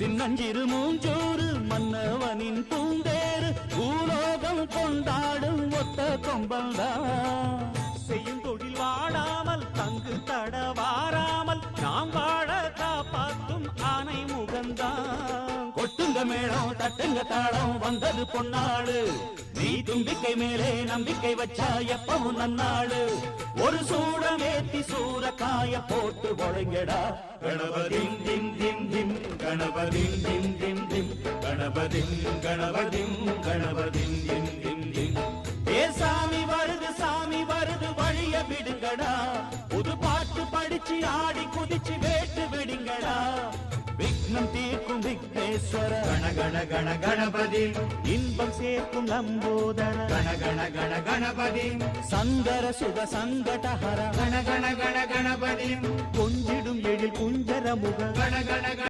சின்னஞ்சிறு மூஞ்சூறு மன்னவனின் பூந்தேறு பூலோகம் கொண்டாடும் ஒத்த கொம்பல்தான். செய்யும் தொழில் வாடாமல் தங்கு தடவாராமல் நாம் வாழ காப்பாற்றும் ஆனை முகந்தான். கொட்டுங்க மேளம் தட்டுங்க தாளம் வந்தது பொன்னாடு. நீ தும்பிக்கை மேலே நம்பிக்கை வச்சா எப்பவும் நன்னாடு. ஒரு சூடமேத்தி சூரக்காய போட்டு ஒழுங்கடா. கணபதிம் திம் திம் திம் கணபதிம் திம் திம் திம் கணபதிம் கணபதிம் கணபதிம் திம் திம் திம். ஏ சாமி வருது வழிய விடுங்கடா. புது பாட்டு படிச்சு ஆடி குதிச்சு வேட்டு விடுங்கடா. விக்னம் தீர்க்கும் விக்னேஸ்வர கண கண கண கணபதி. இன்பம் சேர்க்கும் லம்போதர கண கண கண கணபதி. சங்கர சுக சங்கடஹர கண கண கண கணபதி. கொஞ்சிடும் எழில் குஞ்சர முக கண கண